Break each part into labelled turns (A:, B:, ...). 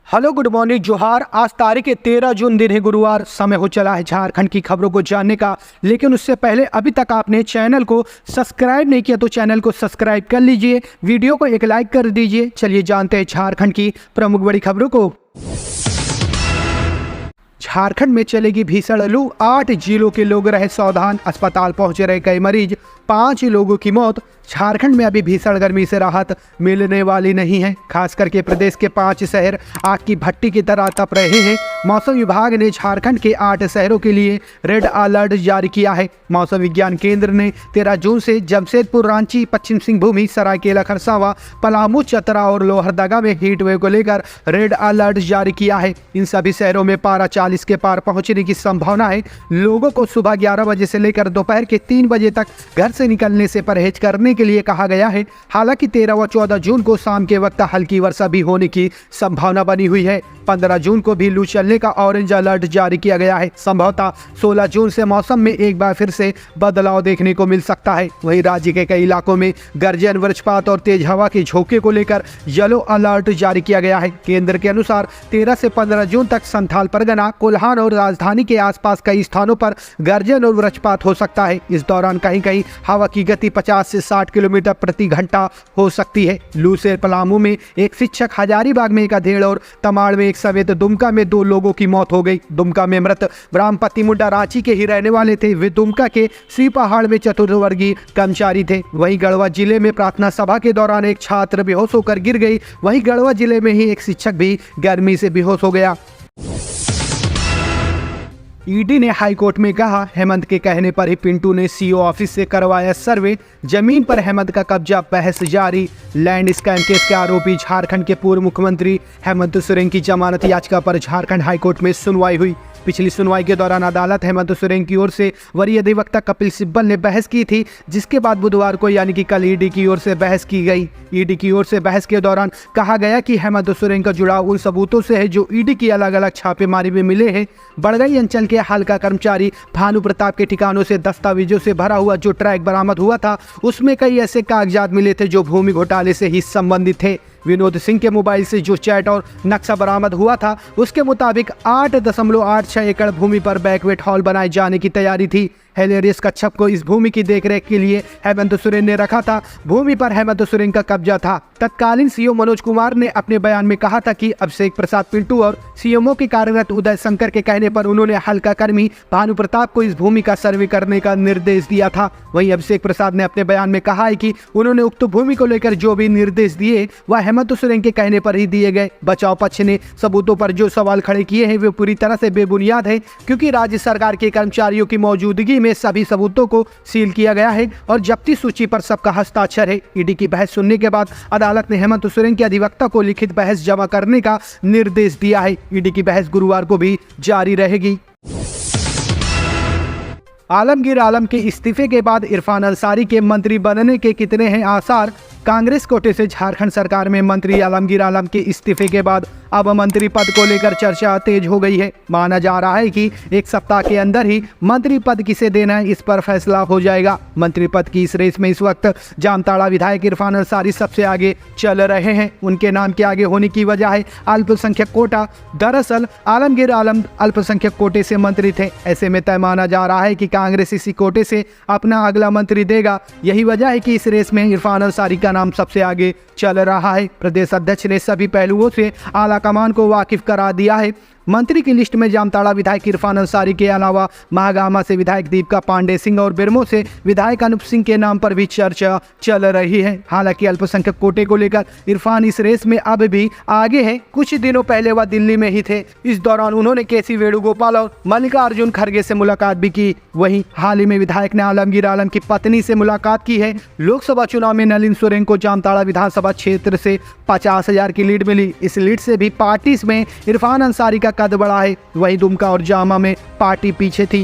A: Hello, good morning, जोहार। आज तारीख 13 जून दिन है, गुरुवार। समय हो चला है झारखंड की खबरों को जानने का, लेकिन उससे पहले अभी तक आपने चैनल को सब्सक्राइब नहीं किया तो चैनल को सब्सक्राइब कर लीजिए, वीडियो को एक लाइक कर दीजिए। चलिए जानते हैं झारखंड की प्रमुख बड़ी खबरों को। झारखंड में चलेगी भीषण लू, 8 जिलों के लोग रहे सावधान, अस्पताल पहुंचे रहे कई मरीज, 5 लोगों की मौत। झारखंड में अभी भीषण गर्मी से राहत मिलने वाली नहीं है। खास करके प्रदेश के 5 शहर आग की भट्टी की तरह तप रहे हैं। मौसम विभाग ने झारखंड के 8 शहरों के लिए रेड अलर्ट जारी किया है। मौसम विज्ञान केंद्र ने 13 जून से जमशेदपुर, रांची, पश्चिम सिंहभूम, सरायकेला खरसावां, पलामू, चतरा और लोहरदगा में हीट वेव को लेकर रेड अलर्ट जारी किया है। इन सभी शहरों में पारा 40 के पार पहुंचने की संभावना है। लोगों को सुबह 11 बजे से लेकर दोपहर के 3 बजे तक घर से निकलने से परहेज करने के लिए कहा गया है। हालांकि 13 व 14 जून को शाम के वक्त हल्की वर्षा भी होने की संभावना बनी हुई है। 15 जून को भी लू चलने का ऑरेंज अलर्ट जारी किया गया है। संभवतः 16 जून से मौसम में एक बार फिर से बदलाव देखने को मिल सकता है। वहीं राज्य के कई इलाकों में गर्जन, वज्रपात और तेज हवा के झोंके को लेकर येलो अलर्ट जारी किया गया है। केंद्र के अनुसार 13 से 15 जून तक संथाल परगना, कोल्हान और राजधानी के आसपास कई स्थानों पर गर्जन और वज्रपात हो सकता है। इस दौरान कहीं कहीं हवा की गति 50 से 60 किलोमीटर प्रति घंटा हो सकती है। लू से पलामू में एक शिक्षक, हजारीबाग में एक अधेड़ और तमाड़ में एक समेत दुमका में 2 लोगों की मौत हो गई। दुमका में मृत ब्राह्मपति मुंडा रांची के ही रहने वाले थे। वे दुमका के श्री पहाड़ में चतुर्वर्गीय कर्मचारी थे। वहीं गढ़वा जिले में प्रार्थना सभा के दौरान एक छात्र बेहोश होकर गिर गई। वहीं गढ़वा जिले में ही एक शिक्षक भी गर्मी से बेहोश हो गया। ईडी ने हाईकोर्ट में कहा, हेमंत के कहने पर ही पिंटू ने सीओ ऑफिस से करवाया सर्वे, जमीन पर हेमंत का कब्जा, बहस जारी। लैंड स्कैम केस के आरोपी झारखंड के पूर्व मुख्यमंत्री हेमंत सोरेन की जमानत याचिका पर झारखंड हाईकोर्ट में सुनवाई हुई। पिछली सुनवाई के दौरान अदालत हेमंत सोरेन की ओर से वरीय अधिवक्ता कपिल सिब्बल ने बहस की थी, जिसके बाद बुधवार को यानी कि कल ईडी की ओर से बहस की गई। ईडी की ओर से बहस के दौरान कहा गया कि हेमंत सोरेन का जुड़ाव उन सबूतों से है जो ईडी की अलग अलग छापेमारी में मिले हैं। बड़गई अंचल के हल्का कर्मचारी भानु प्रताप के ठिकानों से दस्तावेजों से भरा हुआ जो ट्रैक बरामद हुआ था, उसमें कई ऐसे कागजात मिले थे जो भूमि घोटाले से ही संबंधित थे। विनोद सिंह के मोबाइल से जो चैट और नक्शा बरामद हुआ था, उसके मुताबिक 8.86 एकड़ भूमि पर बैकवेट हॉल बनाए जाने की तैयारी थी। हेलेरियस कच्छप को इस भूमि की देखरेख के लिए हेमंत सोरेन ने रखा था। भूमि पर हेमंत सोरेन का कब्जा था। तत्कालीन सीओ मनोज कुमार ने अपने बयान में कहा था कि अभिषेक प्रसाद पिंटू और सीएमओ के कार्यरत उदय शंकर के कहने पर उन्होंने हल्का कर्मी भानु प्रताप को इस भूमि का सर्वे करने का निर्देश दिया था। वहीं अभिषेक प्रसाद ने अपने बयान में कहा है कि उन्होंने उक्त भूमि को लेकर जो भी निर्देश दिए वह हेमंत सोरेन के कहने पर ही दिए गए। बचाव पक्ष ने सबूतों पर जो सवाल खड़े किए हैं वे पूरी तरह से बेबुनियाद है, क्योंकि राज्य सरकार के कर्मचारियों की मौजूदगी में सभी सबूतों को सील किया गया है और जब्ती सूची पर सबका हस्ताक्षर है। ईडी की बहस सुनने के बाद अदालत ने हेमंत सोरेन के अधिवक्ता को लिखित बहस जमा करने का निर्देश दिया है। ईडी की बहस गुरुवार को भी जारी रहेगी। आलमगीर आलम के इस्तीफे के बाद इरफान अंसारी के मंत्री बनने के कितने हैं आसार। कांग्रेस कोटे से झारखंड सरकार में मंत्री आलमगीर आलम के इस्तीफे के बाद अब मंत्री पद को लेकर चर्चा तेज हो गई है। माना जा रहा है कि एक सप्ताह के अंदर ही मंत्री पद किसे देना है इस पर फैसला हो जाएगा। मंत्री पद की इस रेस में इस वक्त जामताड़ा विधायक इरफान अंसारी सबसे आगे चल रहे हैं। उनके नाम के आगे होने की वजह है अल्पसंख्यक कोटा। दरअसल आलमगीर आलम अल्पसंख्यक कोटे से मंत्री थे। ऐसे में तय माना जा रहा है कि कांग्रेस इसी कोटे से अपना अगला मंत्री देगा। यही वजह है कि इस रेस में इरफान अंसारी का नाम सबसे आगे चल रहा है। प्रदेश अध्यक्ष ने सभी पहलुओं से आला कमान को वाकिफ करा दिया है। मंत्री की लिस्ट में जामताड़ा विधायक इरफान अंसारी के अलावा महागामा से विधायक दीपिका पांडे सिंह और बिरमो से विधायक अनूप सिंह के नाम पर भी चर्चा चल रही है। हालांकि अल्पसंख्यक कोटे को लेकर इरफान इस रेस में अब भी आगे हैं। कुछ दिनों पहले वह दिल्ली में ही थे। इस दौरान उन्होंने केसी वेणुगोपाल और मल्लिकार्जुन खड़गे से मुलाकात भी की। वहीं हाल ही में विधायक ने आलमगीर आलम की पत्नी से मुलाकात की है। लोकसभा चुनाव में नलिन सोरेन को जामताड़ा विधानसभा क्षेत्र से 50,000 की लीड मिली। इस लीड से भी पार्टी में इरफान अंसारी का कद बढ़ा है। वहीं दुमका और जामा में पार्टी पीछे थी।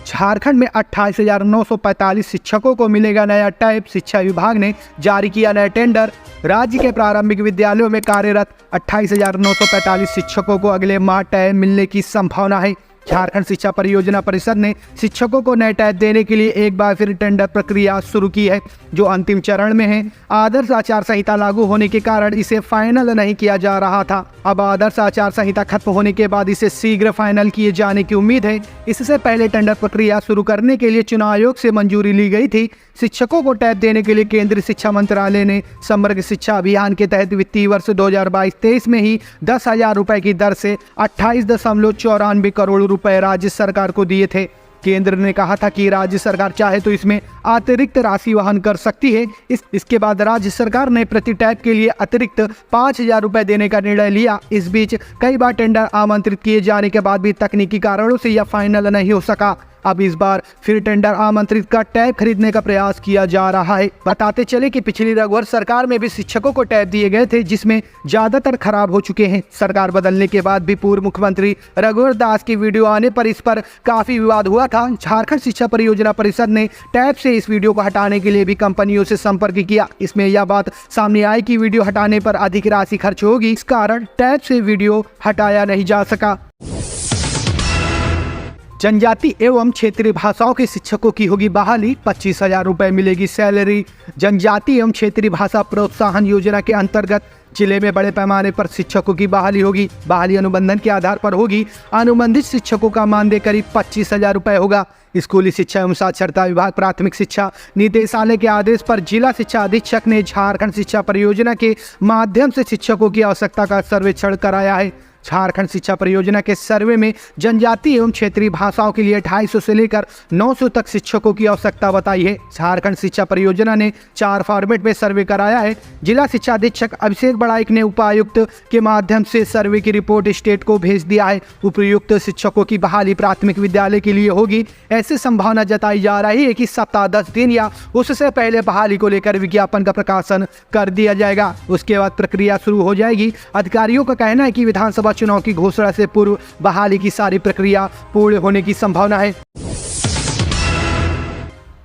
A: झारखंड में 28,945 शिक्षकों को मिलेगा नया टैब। शिक्षा विभाग ने जारी किया नया टेंडर। राज्य के प्रारंभिक विद्यालयों में कार्यरत 28,945 शिक्षकों को अगले माह टैब मिलने की संभावना है। झारखंड शिक्षा परियोजना परिषद ने शिक्षकों को नए टैब देने के लिए एक बार फिर टेंडर प्रक्रिया शुरू की है, जो अंतिम चरण में है। आदर्श आचार संहिता लागू होने के कारण इसे फाइनल नहीं किया जा रहा था। अब आदर्श आचार संहिता खत्म होने के बाद इसे शीघ्र फाइनल किए जाने की उम्मीद है। इससे पहले टेंडर प्रक्रिया शुरू करने के लिए चुनाव आयोग से मंजूरी ली गई थी। शिक्षकों को टैब देने के लिए केंद्रीय शिक्षा मंत्रालय ने समग्र शिक्षा अभियान के तहत वित्तीय वर्ष 2022-23 में ही 10,000 रुपए की दर से 28.94 करोड़ रुपए राज्य सरकार को दिए थे। केंद्र ने कहा था कि राज्य सरकार चाहे तो इसमें अतिरिक्त राशि वहन कर सकती है। इसके बाद राज्य सरकार ने प्रति टैब के लिए अतिरिक्त 5,000 रुपए देने का निर्णय लिया। इस बीच कई बार टेंडर आमंत्रित किए जाने के बाद भी तकनीकी कारणों से यह फाइनल नहीं हो सका। अब इस बार फिर टेंडर आमंत्रित का टैब खरीदने का प्रयास किया जा रहा है। बताते चले कि पिछली रघुवर सरकार में भी शिक्षकों को टैब दिए गए थे, जिसमें ज्यादातर खराब हो चुके हैं। सरकार बदलने के बाद भी पूर्व मुख्यमंत्री रघुवर दास की वीडियो आने पर इस पर काफी विवाद हुआ था। झारखंड शिक्षा परियोजना परिषद ने टैब से इस वीडियो को हटाने के लिए भी कंपनियों से संपर्क किया। इसमें यह बात सामने आई कि वीडियो हटाने पर अधिक राशि खर्च होगी, इस कारण टैब से वीडियो हटाया नहीं जा सका। जनजाति एवं क्षेत्रीय भाषाओं के शिक्षकों की होगी बहाली, 25,000 रुपए मिलेगी सैलरी। जनजाति एवं क्षेत्रीय भाषा प्रोत्साहन योजना के अंतर्गत जिले में बड़े पैमाने पर शिक्षकों की बहाली होगी। बहाली अनुबंधन के आधार पर होगी। अनुबंधित शिक्षकों का मानदेय करीब 25,000 रुपए होगा। स्कूली शिक्षा एवं साक्षरता विभाग प्राथमिक शिक्षा निदेशालय के आदेश पर जिला शिक्षा अधीक्षक ने झारखंड शिक्षा परियोजना के माध्यम से शिक्षकों की आवश्यकता का सर्वेक्षण कराया है। झारखंड शिक्षा परियोजना के सर्वे में जनजाति एवं क्षेत्रीय भाषाओं के लिए 250 से लेकर 900 तक शिक्षकों की आवश्यकता बताई है। झारखंड शिक्षा परियोजना ने 4 फॉर्मेट में सर्वे कराया है। जिला शिक्षा अधीक्षक अभिषेक बड़ाइक ने उपायुक्त के माध्यम से सर्वे की रिपोर्ट स्टेट को भेज दिया है। उपयुक्त शिक्षकों की बहाली प्राथमिक विद्यालय के लिए होगी। ऐसी संभावना जताई जा रही है कि सप्ताह 10 दिन या उससे पहले बहाली को लेकर विज्ञापन का प्रकाशन कर दिया जाएगा। उसके बाद प्रक्रिया शुरू हो जाएगी। अधिकारियों का कहना है कि विधानसभा चुनाव की घोषणा से पूर्व बहाली की सारी प्रक्रिया पूर्ण होने की संभावना है।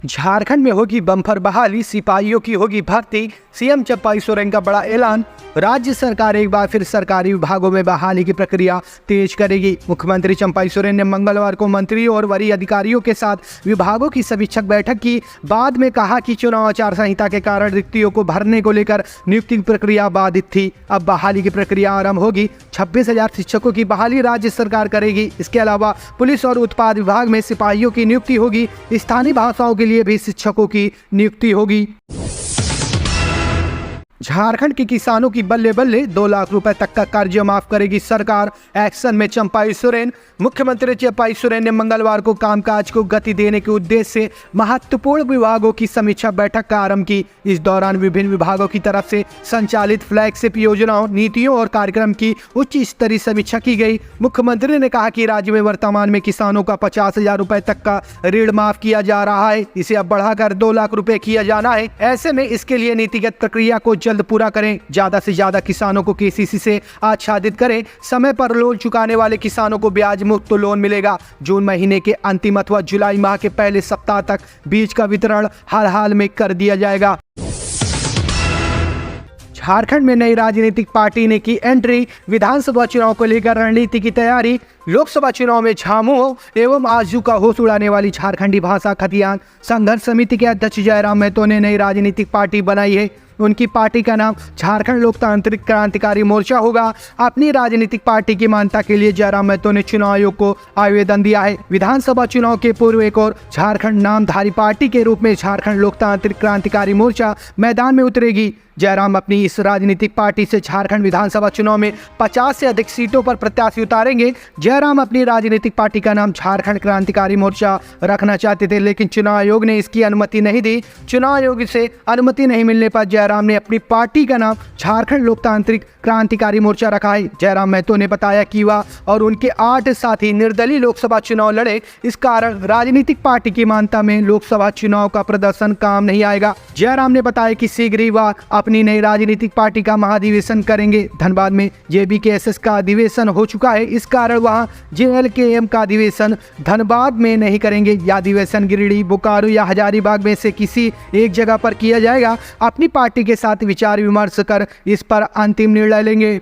A: झारखंड में होगी बम्पर बहाली, सिपाहियों की होगी भर्ती। सीएम चंपाई सोरेन का बड़ा ऐलान। राज्य सरकार एक बार फिर सरकारी विभागों में बहाली की प्रक्रिया तेज करेगी। मुख्यमंत्री चंपाई सोरेन ने मंगलवार को मंत्रियों और वरीय अधिकारियों के साथ विभागों की समीक्षक बैठक की। बाद में कहा कि चुनाव आचार संहिता के कारण रिक्तियों को भरने को लेकर नियुक्ति प्रक्रिया बाधित थी। अब बहाली की प्रक्रिया आरंभ होगी। 26,000 शिक्षकों की बहाली राज्य सरकार करेगी। इसके अलावा पुलिस और उत्पाद विभाग में सिपाहियों की नियुक्ति होगी। स्थानीय भाषाओं के लिए भी शिक्षकों की नियुक्ति होगी। झारखंड के किसानों की बल्ले बल्ले, 2 लाख रुपए तक का कर्ज माफ करेगी सरकार। एक्शन में चंपाई सोरेन। मुख्यमंत्री चंपाई सोरेन ने मंगलवार को कामकाज को गति देने के उद्देश्य से महत्वपूर्ण विभागों की समीक्षा बैठक का आरंभ की। इस दौरान विभिन्न विभागों की तरफ से संचालित फ्लैगशिप योजनाओं, नीतियों और कार्यक्रम की उच्च स्तरीय समीक्षा की गई। मुख्यमंत्री ने कहा कि राज्य में वर्तमान में किसानों का 50,000 रुपए तक का ऋण माफ किया जा रहा है। इसे अब बढ़ाकर 2 लाख रुपए किया जाना है। ऐसे में इसके लिए नीतिगत प्रक्रिया को जल्द पूरा करें। ज्यादा से ज्यादा किसानों को केसीसी से आच्छादित करें। समय पर लोन चुकाने वाले किसानों को ब्याज मुक्त लोन मिलेगा। जून महीने के अंतिम अथवा जुलाई माह के पहले सप्ताह तक बीज का वितरण हर हाल में कर दिया जाएगा। झारखंड में नई राजनीतिक पार्टी ने की एंट्री। विधानसभा चुनाव को लेकर रणनीति की तैयारी। लोकसभा चुनाव में झामुमो एवं आजू का होश उड़ाने वाली झारखंडी भाषा खतियान संघर्ष समिति के अध्यक्ष जयराम महतो ने नई राजनीतिक पार्टी बनाई है। उनकी पार्टी का नाम झारखंड लोकतांत्रिक क्रांतिकारी मोर्चा होगा। अपनी राजनीतिक पार्टी की मान्यता के लिए जयराम महतो ने चुनाव आयोग को आवेदन दिया है। विधानसभा चुनाव के पूर्व एक और झारखंड नामधारी पार्टी के रूप में झारखंड लोकतांत्रिक क्रांतिकारी मोर्चा मैदान में उतरेगी। जयराम अपनी इस राजनीतिक पार्टी से झारखंड विधानसभा चुनाव में 50 से अधिक सीटों पर प्रत्याशी उतारेंगे। जयराम अपनी राजनीतिक पार्टी का नाम झारखंड क्रांतिकारी मोर्चा रखना चाहते थे, लेकिन चुनाव आयोग ने इसकी अनुमति नहीं दी। चुनाव आयोग से अनुमति नहीं मिलने पर जयराम ने अपनी पार्टी का नाम झारखंड लोकतांत्रिक क्रांतिकारी मोर्चा रखा है। जयराम महतो ने बताया कि वह और उनके 8 साथी निर्दलीय लोकसभा चुनाव लड़े। इस कारण राजनीतिक पार्टी की मान्यता में लोकसभा चुनाव का प्रदर्शन काम नहीं आएगा। जयराम ने बताया कि शीघ्र ही वह अपनी नई राजनीतिक पार्टी का महाधिवेशन करेंगे। धनबाद में जेबीकेएसएस का अधिवेशन हो चुका है। इस कारण वहां जेएलकेएम का अधिवेशन धनबाद में नहीं करेंगे। यह अधिवेशन गिरिडीह, बोकारो या हजारीबाग में से किसी एक जगह पर किया जाएगा। अपनी पार्टी के साथ विचार विमर्श कर इस पर अंतिम निर्णय लेंगे।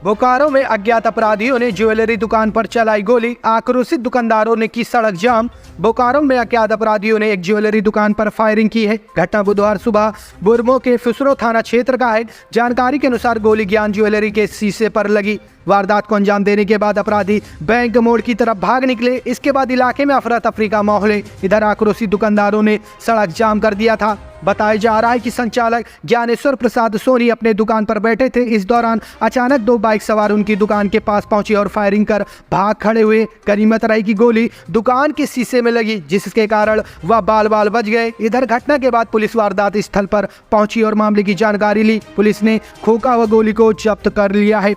A: बोकारो में अज्ञात अपराधियों ने ज्वेलरी दुकान पर चलाई गोली, आक्रोशित दुकानदारों ने की सड़क जाम। बोकारो में अज्ञात अपराधियों ने एक ज्वेलरी दुकान पर फायरिंग की है। घटना बुधवार सुबह बुरमो के फुसरो थाना क्षेत्र का है। जानकारी के अनुसार गोली ज्ञान ज्वेलरी के शीशे पर लगी। वारदात को अंजाम देने के बाद अपराधी बैंक मोड़ की तरफ भाग निकले। इसके बाद इलाके में अफरा तफरी का माहौल है। इधर आक्रोशित दुकानदारों ने सड़क जाम कर दिया था। बताया जा रहा है कि संचालक ज्ञानेश्वर प्रसाद सोनी अपने दुकान पर बैठे थे। इस दौरान अचानक दो बाइक सवार उनकी दुकान के पास पहुंचे और फायरिंग कर भाग खड़े हुए। गनीमत रही की गोली दुकान के शीशे में लगी, जिसके कारण वह बाल बाल बच गए। इधर घटना के बाद पुलिस वारदात स्थल पर पहुंची और मामले की जानकारी ली। पुलिस ने खोखा व गोली को जब्त कर लिया है।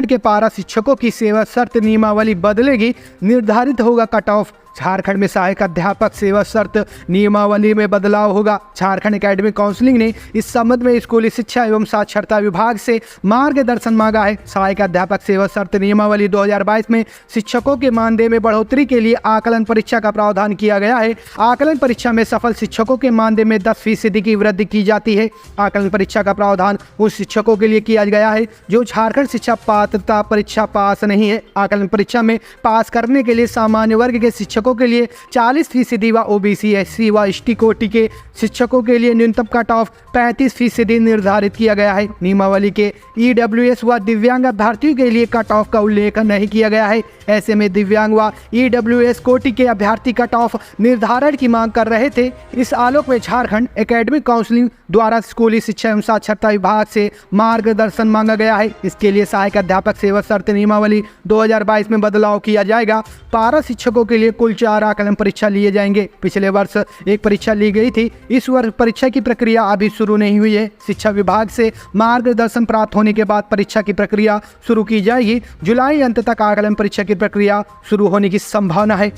A: के पारा शिक्षकों की सेवा शर्त नियमावली बदलेगी, निर्धारित होगा कट ऑफ। झारखंड में सहायक अध्यापक सेवा शर्त नियमावली में बदलाव होगा। झारखंड एकेडमिक काउंसिल ने इस संबंध में स्कूली शिक्षा एवं साक्षरता विभाग से मार्गदर्शन मांगा है। सहायक अध्यापक सेवा शर्त नियमावली 2022 में शिक्षकों के मानदेय में बढ़ोतरी के लिए आकलन परीक्षा का प्रावधान किया गया है। आकलन परीक्षा में सफल शिक्षकों के मानदेय में 10% की वृद्धि की जाती है। आकलन परीक्षा का प्रावधान उन शिक्षकों के लिए किया गया है जो झारखंड शिक्षा पात्रता परीक्षा पास नहीं है। आकलन परीक्षा में पास करने के लिए सामान्य वर्ग के शिक्षकों के लिए 40% व ओबीसी एससी व एसटी कोटि के शिक्षकों के लिए न्यूनतम कट ऑफ 35% निर्धारित किया गया है। नियमावली के ईडब्ल्यूएस व दिव्यांग अभ्यर्थियों के लिए कट ऑफ का उल्लेख नहीं किया गया है। ऐसे में दिव्यांग व ईडब्ल्यूएस कोटि के अभ्यर्थी कट ऑफ निर्धारण की मांग कर रहे थे। इस आलोक में झारखंड एकेडमिक काउंसिल द्वारा स्कूली शिक्षा एवं साक्षरता विभाग से मार्गदर्शन मांगा गया है। इसके लिए सहायक अध्यापक सेवा शर्त नियमावली 2022 में बदलाव किया जाएगा। पारा शिक्षकों के लिए कुल 4 आकलन परीक्षा लिए जाएंगे। पिछले वर्ष एक परीक्षा ली गई थी। इस वर्ष परीक्षा की प्रक्रिया अभी शुरू नहीं हुई है। शिक्षा विभाग से मार्गदर्शन प्राप्त होने के बाद परीक्षा की प्रक्रिया शुरू की जाएगी। जुलाई अंत तक आकलन परीक्षा की प्रक्रिया शुरू होने की संभावना है।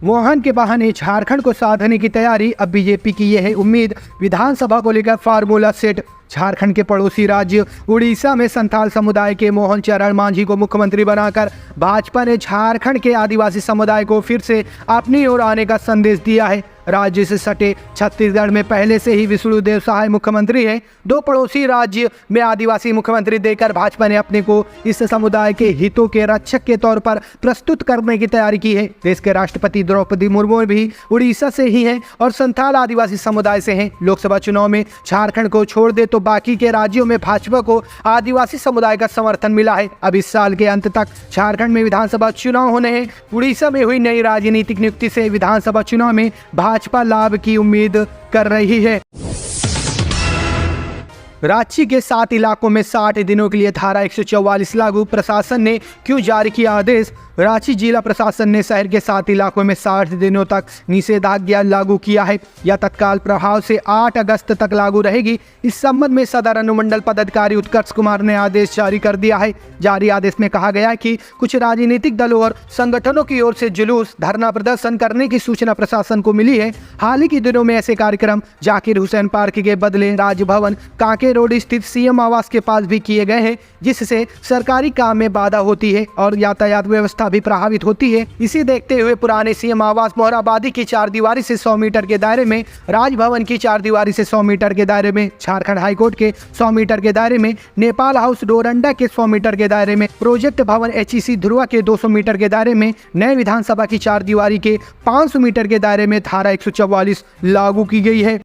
A: मोहन के बहाने झारखंड को साधने की तैयारी, अब बीजेपी की यह है उम्मीद। विधानसभा को लेकर फार्मूला सेट। झारखंड के पड़ोसी राज्य उड़ीसा में संथाल समुदाय के मोहन चरण मांझी को मुख्यमंत्री बनाकर भाजपा ने झारखंड के आदिवासी समुदाय को फिर से अपनी ओर आने का संदेश दिया है। राज्य से सटे छत्तीसगढ़ में पहले से ही विष्णुदेव सहाय मुख्यमंत्री हैं। 2 पड़ोसी राज्य में आदिवासी मुख्यमंत्री देकर भाजपा ने अपने को इस समुदाय के हितों के रक्षक के तौर पर प्रस्तुत करने की तैयारी की है। देश के राष्ट्रपति द्रौपदी मुर्मू भी उड़ीसा से ही हैं और संथाल आदिवासी समुदाय से हैं। लोकसभा चुनाव में झारखंड को छोड़ दे तो बाकी के राज्यों में भाजपा को आदिवासी समुदाय का समर्थन मिला है। अब इस साल के अंत तक झारखंड में विधानसभा चुनाव होने हैं। उड़ीसा में हुई नई राजनीतिक नियुक्ति से विधानसभा चुनाव में भाजपा लाभ की उम्मीद कर रही है। रांची के 7 इलाकों में 60 दिनों के लिए धारा 144 लागू, प्रशासन ने क्यों जारी किया आदेश। रांची जिला प्रशासन ने शहर के 7 इलाकों में 60 दिनों तक निषेधाज्ञा लागू किया है। यह तत्काल प्रभाव से 8 अगस्त तक लागू रहेगी। इस संबंध में सदर अनुमंडल पदाधिकारी उत्कर्ष कुमार ने आदेश जारी कर दिया है। जारी आदेश में कहा गया है कि कुछ राजनीतिक दलों और संगठनों की ओर से जुलूस, धरना प्रदर्शन करने की सूचना प्रशासन को मिली है। हाल ही के दिनों में ऐसे कार्यक्रम जाकिर हुसैन पार्क के बदले राजभवन कांके रोड स्थित सीएम आवास के पास भी किए गए हैं, जिससे सरकारी काम में बाधा होती है और यातायात व्यवस्था भी प्रभावित होती है। इसे देखते हुए पुराने सीएम आवास मोहराबादी की 4 दीवारी से 100 मीटर के दायरे में, राजभवन की 4 दीवारी से 100 मीटर के दायरे में, झारखंड हाईकोर्ट के 100 मीटर के दायरे में, नेपाल हाउस डोरंडा के 100 मीटर के दायरे में, प्रोजेक्ट भवन HEC ध्रुवा के 200 मीटर के दायरे में, नए विधानसभा की 4 दीवारी के 500 मीटर के दायरे में धारा 144 लागू की गई है।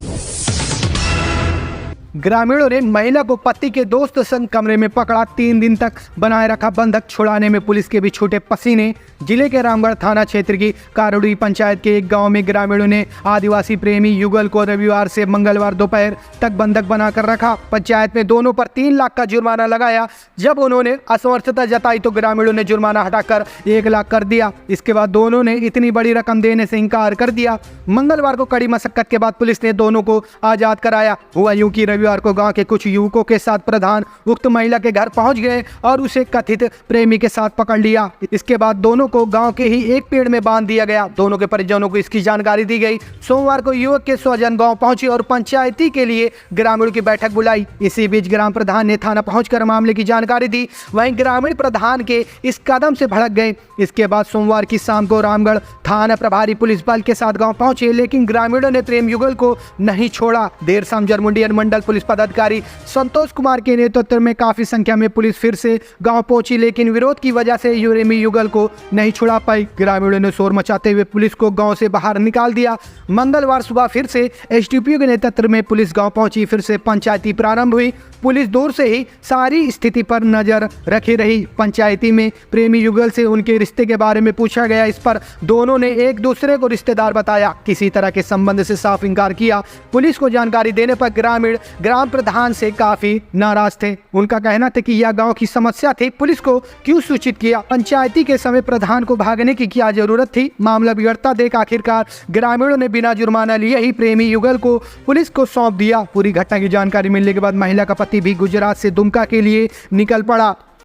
A: ग्रामीणों ने महिला को पति के दोस्त संग कमरे में पकड़ा, 3 दिन तक बनाए रखा बंधक। छुड़ाने में पुलिस के भी छूटे पसीने। जिले के रामगढ़ थाना क्षेत्र की कारोड़ी पंचायत के एक गांव में ग्रामीणों ने आदिवासी प्रेमी युगल को रविवार से मंगलवार दोपहर तक बंधक बनाकर रखा। पंचायत में दोनों पर 3 लाख का जुर्माना लगाया। जब उन्होंने असमर्थता जताई तो ग्रामीणों ने जुर्माना हटाकर 1 लाख कर दिया। इसके बाद दोनों ने इतनी बड़ी रकम देने से इनकार कर दिया। मंगलवार को कड़ी मशक्कत के बाद पुलिस ने दोनों को आजाद कराया। हुआ यूं कि रविवार को गांव के कुछ युवकों के साथ प्रधान उक्त महिला के घर पहुंच गए और उसे कथित प्रेमी के साथ पकड़ लिया। इसके बाद दोनों को गांव के ही एक पेड़ में बांध दिया गया। दोनों के परिजनों को इसकी जानकारी दी गई। सोमवार को युवक के स्वजन गांव पहुंचे और पंचायती के लिए ग्रामीणों की बैठक बुलाई। इसी बीच ग्राम प्रधान ने थाना पहुंचकर मामले की जानकारी दी। वहीं ग्रामीण प्रधान के इस कदम से भड़क गए। इसके बाद सोमवार की शाम को रामगढ़ थाना प्रभारी पुलिस बल के साथ गाँव पहुंचे, लेकिन ग्रामीणों ने प्रेम युगल को नहीं छोड़ा। देर शाम जरमुंडी अनुमंडल पुलिस पुलिस पदाधिकारी संतोष कुमार के नेतृत्व में काफी संख्या में पुलिस फिर से गांव पहुंची, लेकिन विरोध की वजह से प्रेमी युगल को नहीं छुड़ा पाई। ग्रामीणों ने शोर मचाते हुए पुलिस को गांव से बाहर निकाल दिया। मंगलवार सुबह फिर से एसडीपीओ के नेतृत्व में पुलिस गांव पहुंची। फिर से पंचायती प्रारंभ हुई। पुलिस दूर से ही सारी स्थिति पर नजर रखी रही। पंचायती में प्रेमी युगल से उनके रिश्ते के बारे में पूछा गया। इस पर दोनों ने एक दूसरे को रिश्तेदार बताया। किसी तरह के संबंध से साफ इंकार किया। पुलिस को जानकारी देने पर ग्रामीण ग्राम प्रधान से काफी नाराज थे। उनका कहना था कि यह गांव की समस्या थी, पुलिस को क्यों सूचित किया। पंचायती के समय प्रधान को भागने की क्या जरूरत थी। मामला बिगड़ता देख आखिरकार ग्रामीणों ने बिना जुर्माना लिए ही प्रेमी युगल को पुलिस को सौंप दिया। पूरी घटना की जानकारी मिलने के बाद महिला का पति भी गुजरात से दुमका के लिए निकल पड़ा।